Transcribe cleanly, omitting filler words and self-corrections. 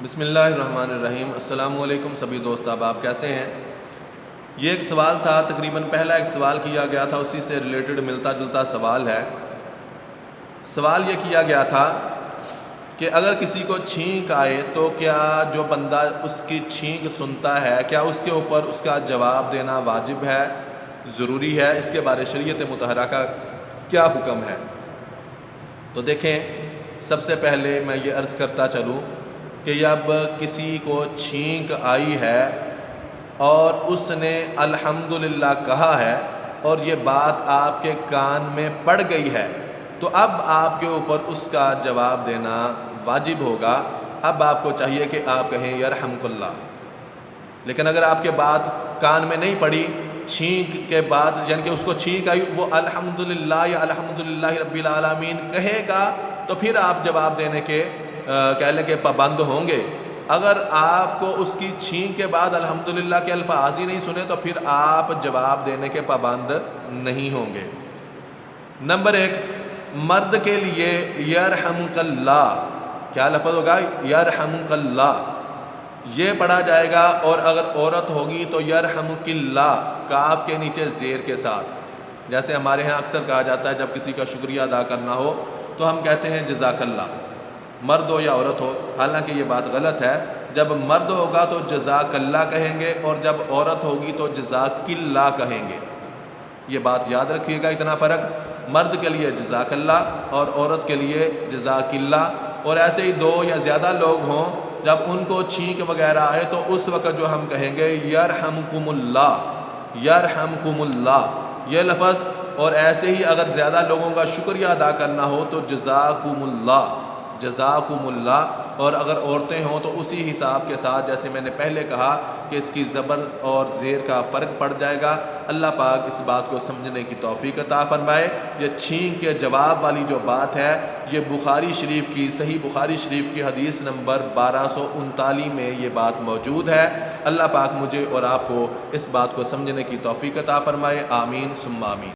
بسم اللہ الرحمن الرحیم۔ السلام علیکم سبھی دوست، آپ کیسے ہیں؟ یہ ایک سوال تھا، تقریباً پہلا ایک سوال کیا گیا تھا، اسی سے ریلیٹڈ ملتا جلتا سوال ہے۔ سوال یہ کیا گیا تھا کہ اگر کسی کو چھینک آئے تو کیا جو بندہ اس کی چھینک سنتا ہے، کیا اس کے اوپر اس کا جواب دینا واجب ہے، ضروری ہے؟ اس کے بارے شریعت مطہرہ کا کیا حکم ہے؟ تو دیکھیں، سب سے پہلے میں یہ عرض کرتا چلوں کہ جب کسی کو چھینک آئی ہے اور اس نے الحمدللہ کہا ہے اور یہ بات آپ کے کان میں پڑ گئی ہے تو اب آپ کے اوپر اس کا جواب دینا واجب ہوگا۔ اب آپ کو چاہیے کہ آپ کہیں یرحمک اللہ۔ لیکن اگر آپ کے بات کان میں نہیں پڑی، چھینک کے بعد یعنی کہ اس کو چھینک آئی، وہ الحمدللہ یا الحمدللہ رب العالمین کہے گا تو پھر آپ جواب دینے کے کہہ لیں کہ پابند ہوں گے۔ اگر آپ کو اس کی چھینک کے بعد الحمدللہ کے الفاظ ہی نہیں سنے تو پھر آپ جواب دینے کے پابند نہیں ہوں گے۔ نمبر 1، مرد کے لیے یرحمک اللہ کیا لفظ ہوگا؟ یرحمک اللہ یہ پڑھا جائے گا، اور اگر عورت ہوگی تو یرحمک اللہ کاف کے نیچے زیر کے ساتھ۔ جیسے ہمارے ہاں اکثر کہا جاتا ہے جب کسی کا شکریہ ادا کرنا ہو تو ہم کہتے ہیں جزاک اللہ، مرد ہو یا عورت ہو۔ حالانکہ یہ بات غلط ہے، جب مرد ہوگا تو جزاک اللہ کہیں گے، اور جب عورت ہوگی تو جزاک اللہ کہیں گے۔ یہ بات یاد رکھیے گا، اتنا فرق، مرد کے لیے جزاک اللہ اور عورت کے لیے جزاک اللہ۔ اور ایسے ہی دو یا زیادہ لوگ ہوں، جب ان کو چھینک وغیرہ آئے تو اس وقت جو ہم کہیں گے یرحمکم اللہ، یرحمکم اللہ یہ لفظ۔ اور ایسے ہی اگر زیادہ لوگوں کا شکریہ ادا کرنا ہو تو جزاکم اللہ، جزاکم اللہ۔ اور اگر عورتیں ہوں تو اسی حساب کے ساتھ، جیسے میں نے پہلے کہا کہ اس کی زبر اور زیر کا فرق پڑ جائے گا۔ اللہ پاک اس بات کو سمجھنے کی توفیق عطا فرمائے۔ یہ چھینک کے جواب والی جو بات ہے، یہ بخاری شریف کی صحیح بخاری شریف کی حدیث نمبر 1239 میں یہ بات موجود ہے۔ اللہ پاک مجھے اور آپ کو اس بات کو سمجھنے کی توفیق عطا فرمائے، آمین ثم آمین۔